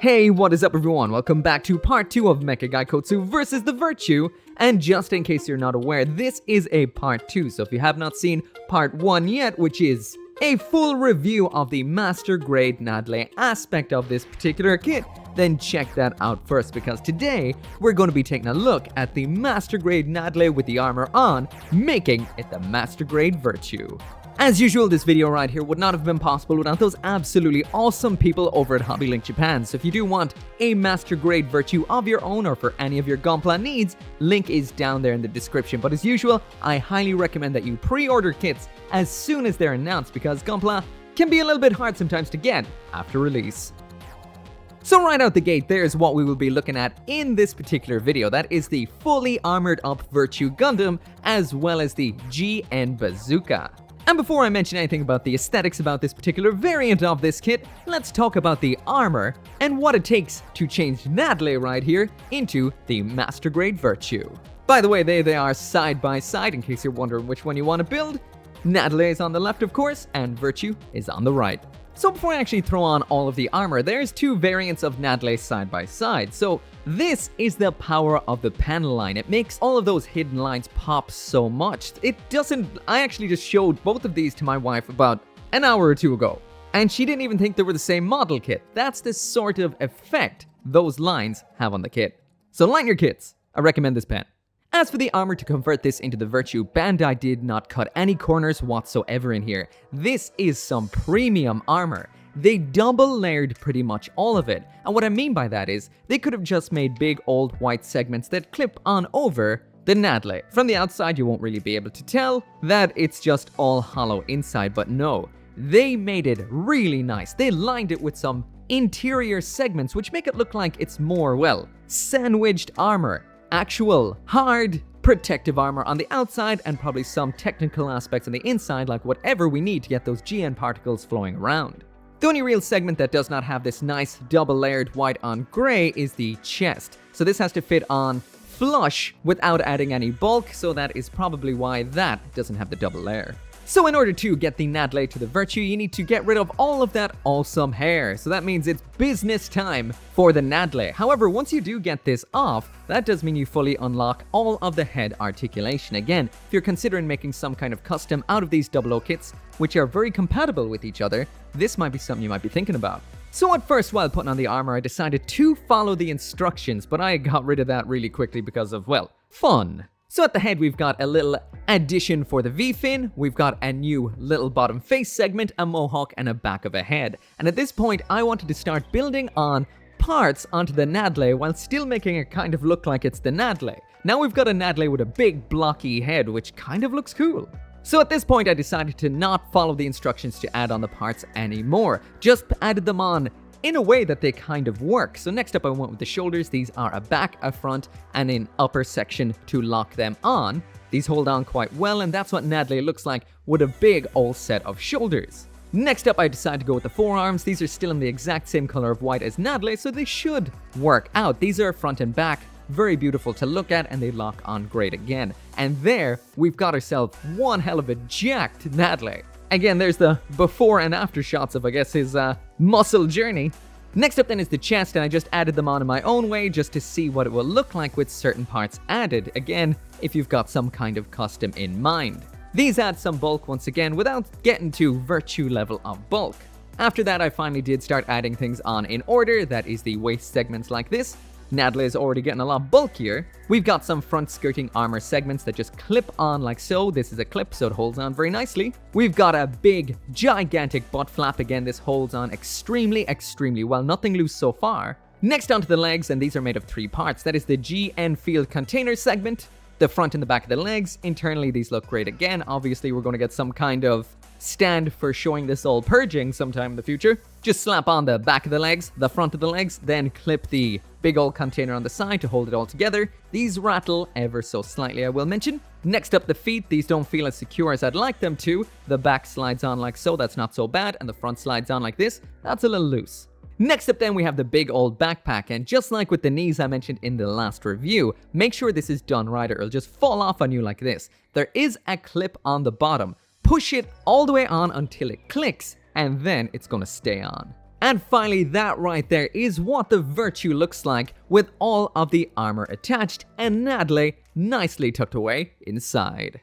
Hey, what is up everyone? Welcome back to part 2 of Mecha Gaikotsu versus the Virtue. And just in case you're not aware, this is a part 2. So if you have not seen part 1 yet, which is a full review of the Master Grade Nadleeh aspect of this particular kit, then check that out first, because today we're going to be taking a look at the Master Grade Nadleeh with the armor on, making it the Master Grade Virtue. As usual, this video right here would not have been possible without those absolutely awesome people over at Hobby Link Japan. So if you do want a Master Grade Virtue of your own or for any of your GUNPLA needs, link is down there in the description. But as usual, I highly recommend that you pre-order kits as soon as they're announced, because GUNPLA can be a little bit hard sometimes to get after release. So right out the gate, there's what we will be looking at in this particular video. That is the fully armored up Virtue Gundam, as well as the GN Bazooka. And before I mention anything about the aesthetics about this particular variant of this kit, let's talk about the armor and what it takes to change Nadleeh right here into the Master Grade Virtue. By the way, they are side by side in case you're wondering which one you want to build. Nadleeh is on the left, of course, and Virtue is on the right. So before I actually throw on all of the armor, there's two variants of Nadleeh side by side. So this is the power of the panel line. It makes all of those hidden lines pop so much. I actually just showed both of these to my wife about an hour or two ago, and she didn't even think they were the same model kit. That's the sort of effect those lines have on the kit. So line your kits. I recommend this pen. As for the armor to convert this into the Virtue, Bandai did not cut any corners whatsoever in here. This is some premium armor. They double layered pretty much all of it. And what I mean by that is, they could have just made big old white segments that clip on over the Nadleeh. From the outside, you won't really be able to tell that it's just all hollow inside, but no. They made it really nice. They lined it with some interior segments, which make it look like it's more, well, sandwiched armor. Actual, hard, protective armor on the outside, and probably some technical aspects on the inside, like whatever we need to get those GN particles flowing around. The only real segment that does not have this nice double-layered white on gray is the chest. So this has to fit on flush without adding any bulk, so that is probably why that doesn't have the double layer. So in order to get the Nadleeh to the Virtue, you need to get rid of all of that awesome hair. So that means it's business time for the Nadleeh. However, once you do get this off, that does mean you fully unlock all of the head articulation. Again, if you're considering making some kind of custom out of these 00 kits, which are very compatible with each other, this might be something you might be thinking about. So at first, while putting on the armor, I decided to follow the instructions, but I got rid of that really quickly because of, well, fun. So at the head, we've got a little addition for the V-fin, we've got a new little bottom face segment, a mohawk, and a back of a head. And at this point, I wanted to start building on parts onto the Nadleeh while still making it kind of look like it's the Nadleeh. Now we've got a Nadleeh with a big blocky head, which kind of looks cool. So at this point, I decided to not follow the instructions to add on the parts anymore, just added them on in a way that they kind of work. So next up I went with the shoulders. These are a back, a front, and an upper section to lock them on. These hold on quite well, and that's what Nadleeh looks like with a big old set of shoulders. Next up I decided to go with the forearms. These are still in the exact same color of white as Nadleeh, so they should work out. These are front and back, very beautiful to look at, and they lock on great again. And there, we've got ourselves one hell of a jacked Nadleeh. Again, there's the before and after shots of, I guess, his muscle journey. Next up then is the chest, and I just added them on in my own way just to see what it will look like with certain parts added. Again, if you've got some kind of custom in mind. These add some bulk once again without getting to Virtue level of bulk. After that, I finally did start adding things on in order. That is the waist segments like this. Nadleeh is already getting a lot bulkier. We've got some front skirting armor segments that just clip on like so. This is a clip, so it holds on very nicely. We've got a big, gigantic butt flap. Again, this holds on extremely well. Nothing loose so far. Next onto the legs, and these are made of 3 parts. That is the GN field container segment, the front and the back of the legs. Internally, these look great again. Obviously, we're going to get some kind of stand for showing this all purging sometime in the future. Just slap on the back of the legs, the front of the legs, then clip the big old container on the side to hold it all together. These rattle ever so slightly, I will mention. Next up, the feet. These don't feel as secure as I'd like them to. The back slides on like so, that's not so bad, and the front slides on like this, that's a little loose. Next up then, we have the big old backpack, and just like with the knees I mentioned in the last review, make sure this is done right or it'll just fall off on you like this. There is a clip on the bottom. Push it all the way on until it clicks, and then it's gonna stay on. And finally, that right there is what the Virtue looks like with all of the armor attached and Nadleeh nicely tucked away inside.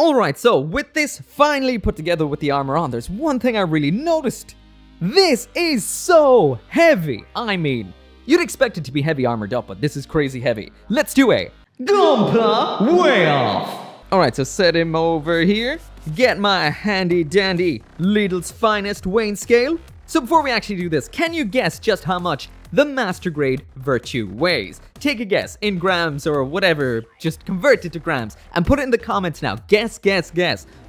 Alright, so with this finally put together with the armor on, there's one thing I really noticed. This is so heavy. I mean, you'd expect it to be heavy armored up, but this is crazy heavy. Let's do a GUNPLA way off. Alright, so set him over here. Get my handy dandy Lidl's finest weighing scale. So before we actually do this, can you guess just how much the Master Grade Virtue weighs? Take a guess in grams or whatever, just convert it to grams and put it in the comments now. Guess,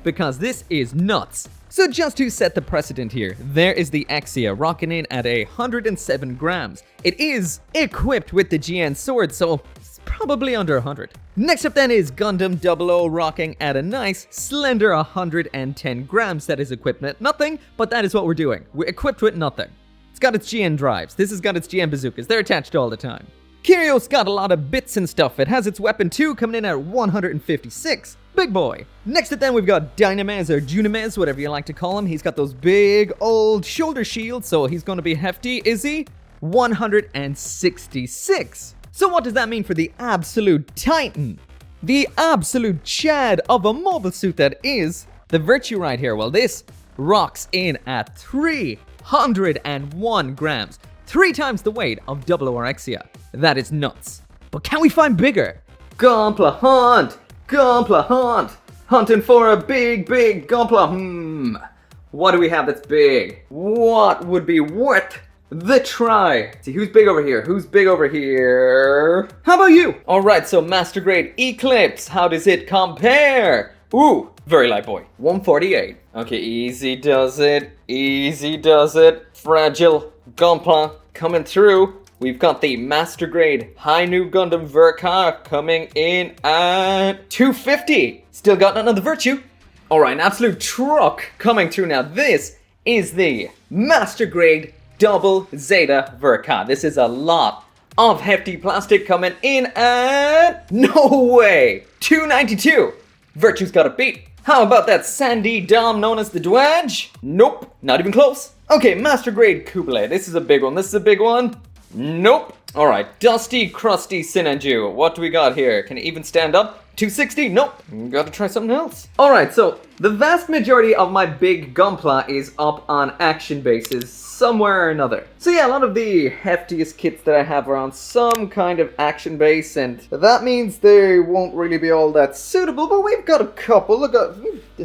because this is nuts. So just to set the precedent here, there is the Exia rocking in at 107 grams. It is equipped with the GN sword, so it's probably under 100. Next up then is Gundam 00 rocking at a nice, slender 110 grams. That is equipped with nothing, but that is what we're doing. We're equipped with nothing. It's got its GN drives. This has got its GN bazookas. They're attached all the time. Kiryo's got a lot of bits and stuff. It has its weapon too, coming in at 156. Big boy. Next up then we've got Dynamez or Junimez, whatever you like to call him. He's got those big old shoulder shields, so he's going to be hefty, is he? 166. So what does that mean for the absolute titan? The absolute chad of a mobile suit that is the Virtue right here. Well, this rocks in at 301 grams. 3 times the weight of 00 Exia. That is nuts. But can we find bigger? GUNPLA hunt! GUNPLA hunt! Hunting for a big GUNPLA. What do we have that's big? What would be worth the try? See, who's big over here? Who's big over here? How about you? Alright, so Master Grade Eclipse. How does it compare? Ooh, very light boy. 148. Okay, easy does it. Easy does it. Fragile GUNPLA coming through. We've got the Master Grade High New Gundam Virtue coming in at 250. Still got none of the Virtue. Alright, an absolute truck coming through now. This is the Master Grade Double Zeta Virtue. This is a lot of hefty plastic coming in at... No way! 292. Virtue's got a beat. How about that sandy dom known as the Dwedge? Nope, not even close. Okay, Master Grade Kublai. This is a big one. This is a big one. Nope. Alright, Dusty Crusty Sinanju. What do we got here? Can it even stand up? 260? Nope. Gotta try something else. Alright, so the vast majority of my big GUNPLA is up on action bases somewhere or another. So yeah, a lot of the heftiest kits that I have are on some kind of action base, and that means they won't really be all that suitable, but we've got a couple. Look at,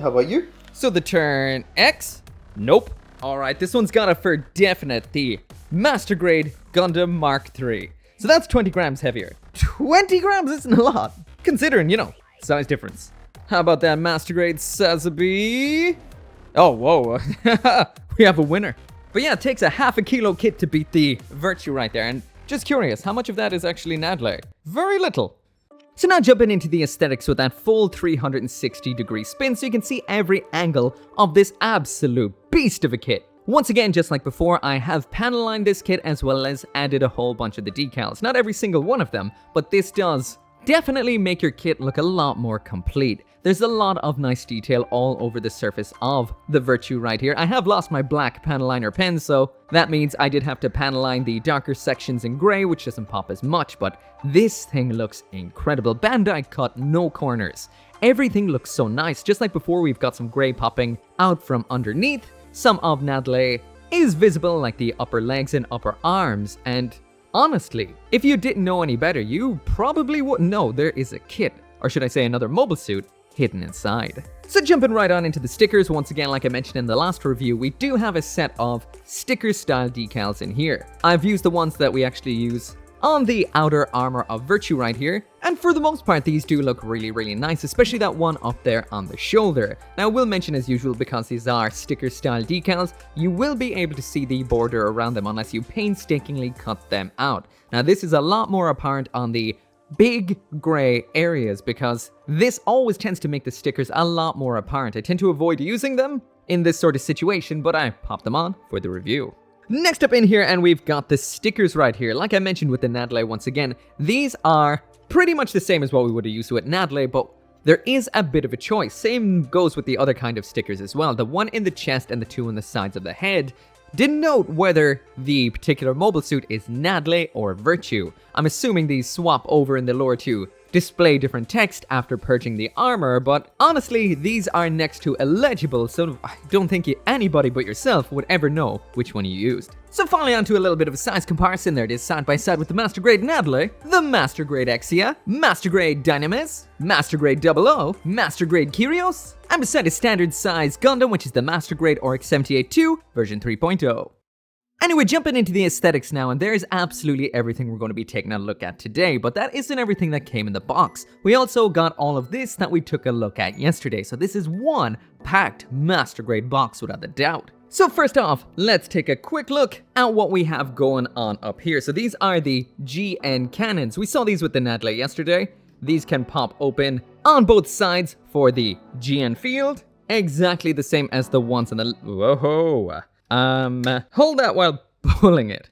how about you? So the Turn X? Nope. Alright, this one's got a for definite, the Master Grade Gundam Mark III. So that's 20 grams heavier. 20 grams isn't a lot, considering, you know, size difference. How about that Master Grade Sazabi? Oh, whoa. We have a winner. But yeah, it takes a half a kilo kit to beat the Virtue right there. And just curious, how much of that is actually Nadleeh? Very little. So now jumping into the aesthetics with that full 360-degree spin so you can see every angle of this absolute beast of a kit. Once again, just like before, I have panel lined this kit as well as added a whole bunch of the decals. Not every single one of them, but this does definitely make your kit look a lot more complete. There's a lot of nice detail all over the surface of the Virtue right here. I have lost my black panel liner pen, so that means I did have to panel line the darker sections in gray, which doesn't pop as much, but this thing looks incredible. Bandai cut no corners. Everything looks so nice. Just like before, we've got some gray popping out from underneath. Some of Nadleeh is visible, like the upper legs and upper arms, and honestly, if you didn't know any better, you probably wouldn't know there is a kit, or should I say another mobile suit, hidden inside. So jumping right on into the stickers, once again, like I mentioned in the last review, we do have a set of sticker style decals in here. I've used the ones that we actually use on the outer armor of Virtue right here, and for the most part these do look really nice, especially that one up there on the shoulder. Now I will mention, as usual, because these are sticker style decals, you will be able to see the border around them unless you painstakingly cut them out. Now this is a lot more apparent on the big gray areas because this always tends to make the stickers a lot more apparent. I tend to avoid using them in this sort of situation, but I pop them on for the review. Next up in here, and we've got the stickers right here. Like I mentioned with the Nadleeh once again, these are pretty much the same as what we would have used with Nadleeh, but there is a bit of a choice. Same goes with the other kind of stickers as well. The one in the chest and the two on the sides of the head. Denote whether the particular mobile suit is Nadleeh or Virtue. I'm assuming these swap over in the lore to display different text after purging the armor, but honestly, these are next to illegible, so I don't think anybody but yourself would ever know which one you used. So finally onto a little bit of a size comparison. There it is side by side with the Master Grade Nadleeh, the Master Grade Exia, Master Grade Dynamis, Master Grade 00, Master Grade Kyrios, and beside a standard size Gundam, which is the Master Grade Oryx 78-2 version 3.0. Anyway, jumping into the aesthetics now, and there's absolutely everything we're going to be taking a look at today, but that isn't everything that came in the box. We also got all of this that we took a look at yesterday, so this is one packed Master Grade box without a doubt. So first off, let's take a quick look at what we have going on up here. So these are the GN cannons. We saw these with the Nadleeh yesterday. These can pop open on both sides for the GN field, exactly the same as the ones on the... Whoa. Hold that while pulling it.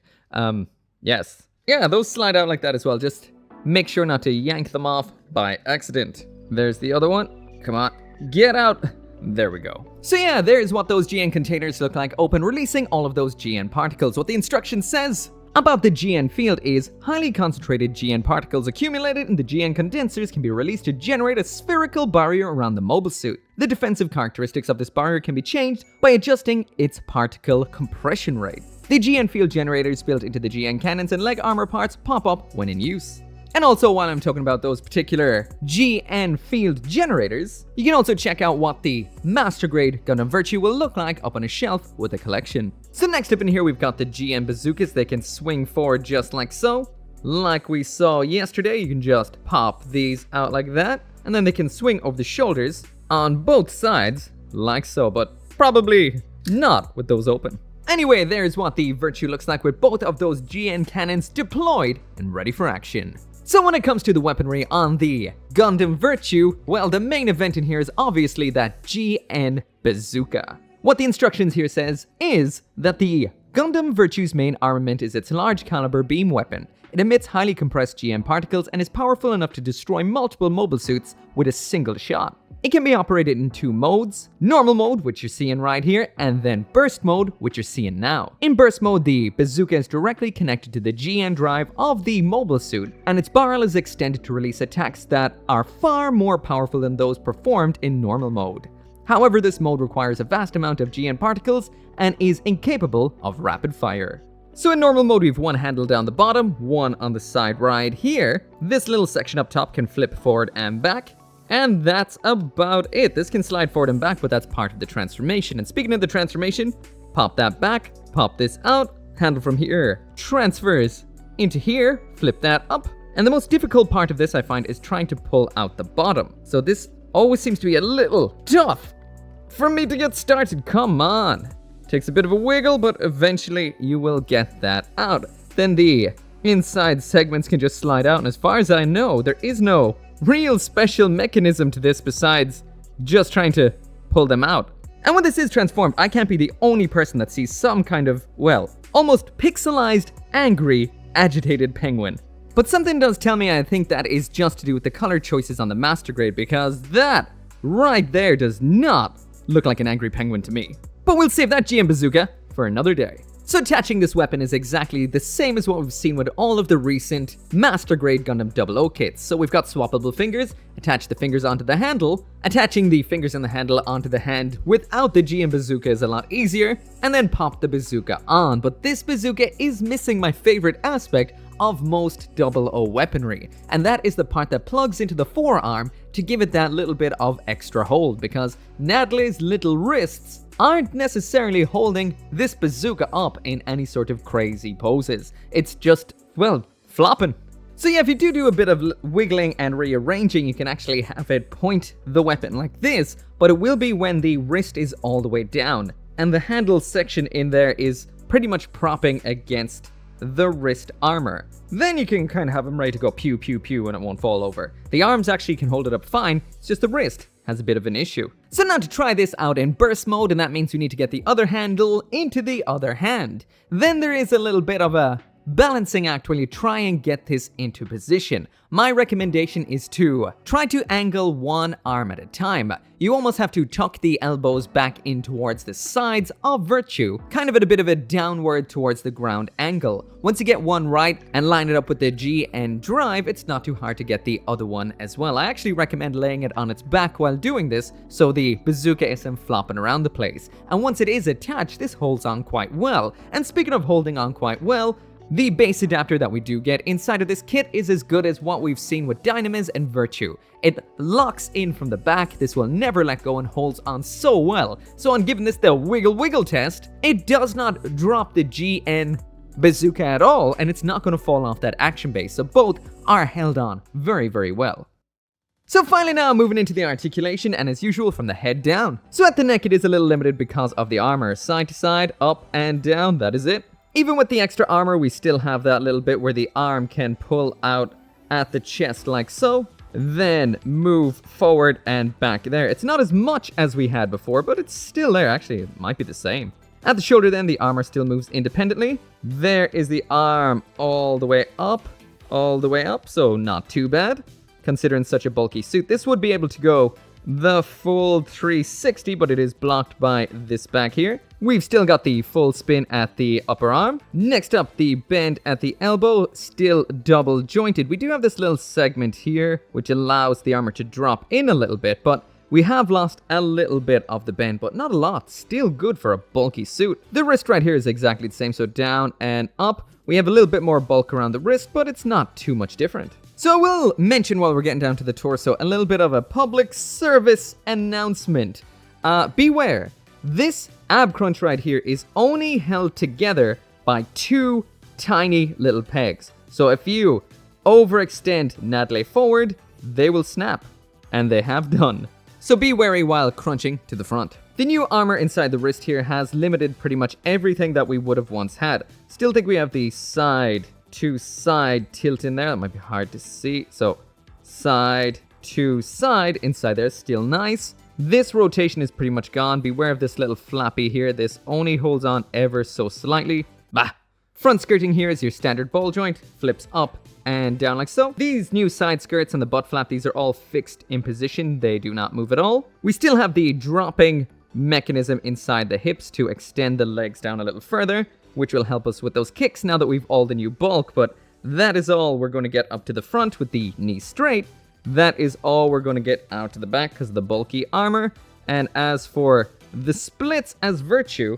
Yes. Yeah, those slide out like that as well. Just make sure not to yank them off by accident. There's the other one. Come on, get out. There we go. So yeah, there's what those GN containers look like open, releasing all of those GN particles. What the instruction says about the GN field is highly concentrated GN particles accumulated in the GN condensers can be released to generate a spherical barrier around the mobile suit. The defensive characteristics of this barrier can be changed by adjusting its particle compression rate. The GN field generators built into the GN cannons and leg armor parts pop up when in use. And also, while I'm talking about those particular GN field generators, you can also check out what the Master Grade Gundam Virtue will look like up on a shelf with a collection. So next up in here, we've got the GN bazookas. They can swing forward just like so. Like we saw yesterday, you can just pop these out like that, and then they can swing over the shoulders on both sides like so, but probably not with those open. Anyway, there's what the Virtue looks like with both of those GN cannons deployed and ready for action. So when it comes to the weaponry on the Gundam Virtue, well, the main event in here is obviously that GN Bazooka. What the instructions here says is that the Gundam Virtue's main armament is its large caliber beam weapon. It emits highly compressed GN particles and is powerful enough to destroy multiple mobile suits with a single shot. It can be operated in two modes, normal mode, which you're seeing right here, and then burst mode, which you're seeing now. In burst mode, the bazooka is directly connected to the GN drive of the mobile suit, and its barrel is extended to release attacks that are far more powerful than those performed in normal mode. However, this mode requires a vast amount of GN particles and is incapable of rapid fire. So in normal mode, we have one handle down the bottom, one on the side right here. This little section up top can flip forward and back. And that's about it. This can slide forward and back, but that's part of the transformation. And speaking of the transformation, pop that back, pop this out, handle from here transfers into here, flip that up. And the most difficult part of this, I find, is trying to pull out the bottom. So this always seems to be a little tough for me to get started. Come on. Takes a bit of a wiggle, but eventually you will get that out. Then the inside segments can just slide out. And as far as I know, there is no real special mechanism to this besides just trying to pull them out. And when this is transformed, I can't be the only person that sees some kind of, well, almost pixelized, angry, agitated penguin. But something does tell me I think that is just to do with the color choices on the Master Grade, because that right there does not look like an angry penguin to me. But we'll save that GN bazooka for another day. So attaching this weapon is exactly the same as what we've seen with all of the recent Master Grade Gundam 00 kits. So we've got swappable fingers, attach the fingers onto the handle, attaching the fingers and the handle onto the hand without the GN bazooka is a lot easier, and then pop the bazooka on. But this bazooka is missing my favorite aspect of most 00 weaponry, and that is the part that plugs into the forearm to give it that little bit of extra hold, because Nadleeh's little wrists aren't necessarily holding this bazooka up in any sort of crazy poses. It's just, well, flopping. So yeah, if you do a bit of wiggling and rearranging, you can actually have it point the weapon like this, but it will be when the wrist is all the way down, and the handle section in there is pretty much propping against the wrist armor. Then you can kind of have them ready to go pew pew pew and it won't fall over. The arms actually can hold it up fine, it's just the wrist has a bit of an issue. So now to try this out in burst mode, and that means we need to get the other handle into the other hand. Then there is a little bit of a balancing act while you try and get this into position. My recommendation is to try to angle one arm at a time. You almost have to tuck the elbows back in towards the sides of Virtue, kind of at a bit of a downward towards the ground angle. Once you get one right and line it up with the G and drive, it's not too hard to get the other one as well. I actually recommend laying it on its back while doing this so the bazooka isn't flopping around the place. And once it is attached, this holds on quite well. And speaking of holding on quite well, the base adapter that we do get inside of this kit is as good as what we've seen with Dynamiz and Virtue. It locks in from the back, this will never let go and holds on so well. So on giving this the wiggle test, it does not drop the GN bazooka at all, and it's not going to fall off that action base, so both are held on very well. So finally now moving into the articulation, and as usual from the head down. So at the neck it is a little limited because of the armor, side to side, up and down, that is it. Even with the extra armor, we still have that little bit where the arm can pull out at the chest like so. Then move forward and back there. It's not as much as we had before, but it's still there. Actually, it might be the same. At the shoulder then, the armor still moves independently. There is the arm all the way up, so not too bad. Considering such a bulky suit, this would be able to go the full 360, but it is blocked by this back here. We've still got the full spin at the upper arm. Next up, the bend at the elbow, still double jointed. We do have this little segment here, which allows the armor to drop in a little bit, but we have lost a little bit of the bend, but not a lot. Still good for a bulky suit. The wrist right here is exactly the same, so down and up. We have a little bit more bulk around the wrist, but it's not too much different. So I will mention while we're getting down to the torso a little bit of a public service announcement. Beware, this ab crunch right here is only held together by two tiny little pegs. So if you overextend Nadleeh forward, they will snap, and they have done. So be wary while crunching to the front. The new armor inside the wrist here has limited pretty much everything that we would have once had. Still think we have the side to side tilt in there. That might be hard to see. So side to side inside there is still nice. This rotation is pretty much gone. Beware of this little flappy here. This only holds on ever so slightly. Bah! Front skirting here is your standard ball joint. Flips up and down like so. These new side skirts and the butt flap, these are all fixed in position. They do not move at all. We still have the dropping mechanism inside the hips to extend the legs down a little further, which will help us with those kicks now that we've all the new bulk, but that is all we're going to get up to the front with the knee straight. That is all we're going to get out to the back because of the bulky armor. And as for the splits as Virtue,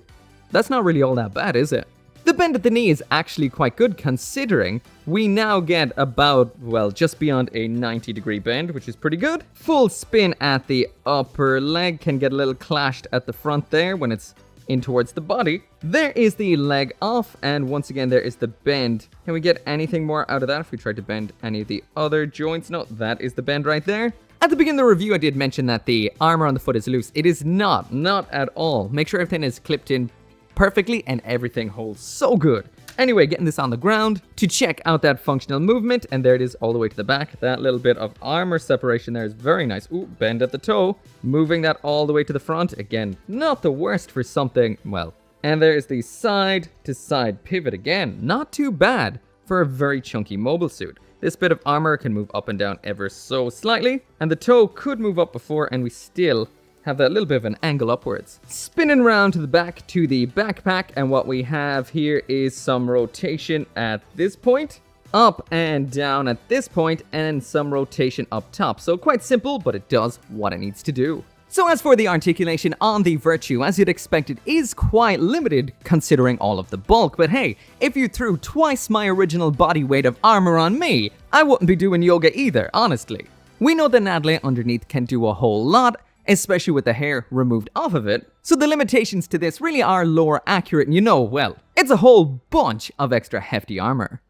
that's not really all that bad, is it? The bend at the knee is actually quite good considering we now get about, well, just beyond a 90-degree bend, which is pretty good. Full spin at the upper leg, can get a little clashed at the front there when it's in towards the body. There is the leg off, and once again there is the bend. Can we get anything more out of that if we try to bend any of the other joints? No, that is the bend right there. At the beginning of the review I did mention that the armor on the foot is loose. It is not at all. Make sure everything is clipped in perfectly and everything holds so good. Anyway, getting this on the ground to check out that functional movement, and there it is all the way to the back. That little bit of armor separation there is very nice. Ooh, bend at the toe. Moving that all the way to the front. Again, not the worst for something, well. And there's the side to side pivot again. Not too bad for a very chunky mobile suit. This bit of armor can move up and down ever so slightly, and the toe could move up before, and we still have that little bit of an angle upwards. Spinning round to the back to the backpack, and what we have here is some rotation at this point, up and down at this point, and some rotation up top. So quite simple, but it does what it needs to do. So as for the articulation on the Virtue, as you'd expect, it is quite limited considering all of the bulk, but hey, if you threw twice my original body weight of armor on me, I wouldn't be doing yoga either, honestly. We know the Nadleeh underneath can do a whole lot, especially with the hair removed off of it, so the limitations to this really are lore accurate, and you know, well, it's a whole bunch of extra hefty armor.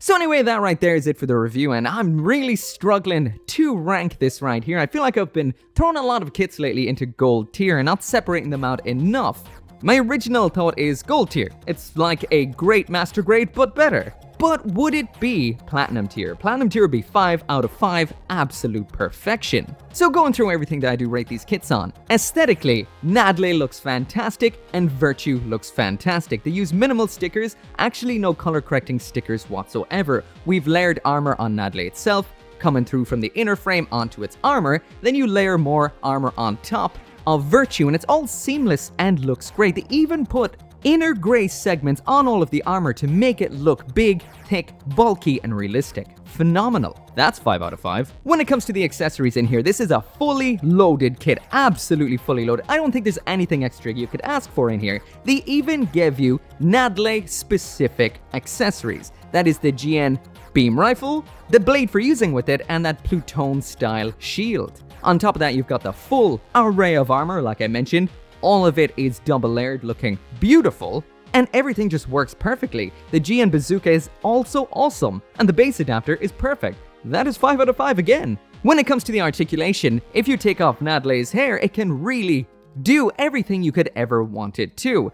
So anyway, that right there is it for the review, and I'm really struggling to rank this right here. I feel like I've been throwing a lot of kits lately into gold tier and not separating them out enough. My original thought is gold tier. It's like a great master grade, but better. But would it be Platinum tier? Platinum tier would be 5 out of 5, absolute perfection. So going through everything that I do rate these kits on. Aesthetically, Nadleeh looks fantastic and Virtue looks fantastic. They use minimal stickers, actually no color correcting stickers whatsoever. We've layered armor on Nadleeh itself, coming through from the inner frame onto its armor, then you layer more armor on top of Virtue and it's all seamless and looks great. They even put inner gray segments on all of the armor to make it look big, thick, bulky, and realistic. Phenomenal. That's 5 out of 5. When it comes to the accessories in here, this is a fully loaded kit. Absolutely fully loaded. I don't think there's anything extra you could ask for in here. They even give you Nadleeh specific accessories. That is the GN beam rifle, the blade for using with it, and that Pluton style shield. On top of that, you've got the full array of armor, like I mentioned. All of it is double layered, looking beautiful, and everything just works perfectly. The GN Bazooka is also awesome, and the base adapter is perfect. That is 5 out of 5 again. When it comes to the articulation, if you take off Nadleeh's hair, it can really do everything you could ever want it to.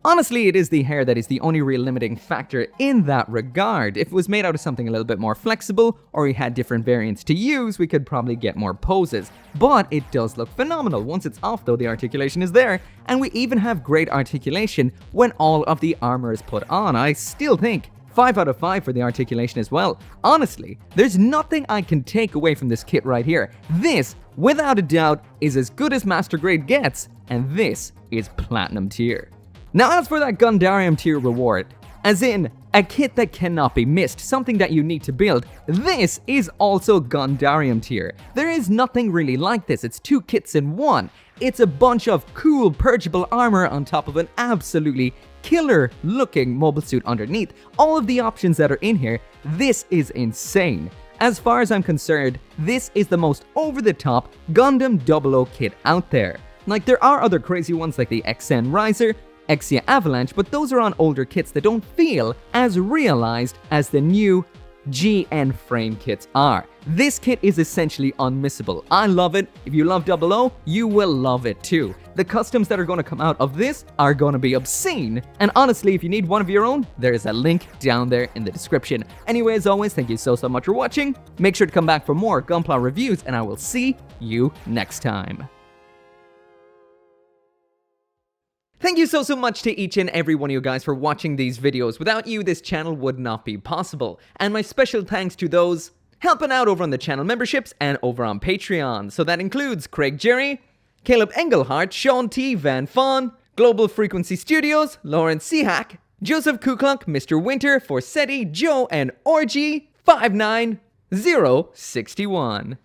Honestly, it is the hair that is the only real limiting factor in that regard. If it was made out of something a little bit more flexible, or we had different variants to use, we could probably get more poses. But it does look phenomenal. Once it's off though, the articulation is there, and we even have great articulation when all of the armor is put on. I still think 5 out of 5 for the articulation as well. Honestly, there's nothing I can take away from this kit right here. This, without a doubt, is as good as Master Grade gets, and this is Platinum tier. Now as for that Gundarium tier reward, as in a kit that cannot be missed, something that you need to build, this is also Gundarium tier. There is nothing really like this, it's 2 kits in one. It's a bunch of cool purgeable armor on top of an absolutely killer looking mobile suit underneath. All of the options that are in here, this is insane. As far as I'm concerned, this is the most over the top Gundam 00 kit out there. Like, there are other crazy ones like the XN Riser, Exia Avalanche, but those are on older kits that don't feel as realized as the new GN frame kits are. This kit is essentially unmissable. I love it. If you love 00, you will love it too. The customs that are going to come out of this are going to be obscene. And honestly, if you need one of your own, there is a link down there in the description. Anyway, as always, thank you so much for watching. Make sure to come back for more GUNPLA reviews, and I will see you next time. Thank you so much to each and every one of you guys for watching these videos. Without you, this channel would not be possible. And my special thanks to those helping out over on the channel memberships and over on Patreon. So that includes Craig Jerry, Caleb Engelhardt, Sean T. Van Fawn, Global Frequency Studios, Lauren Seahack, Joseph Kuklunk, Mr. Winter, Forsetti, Joe, and Orgy 59061.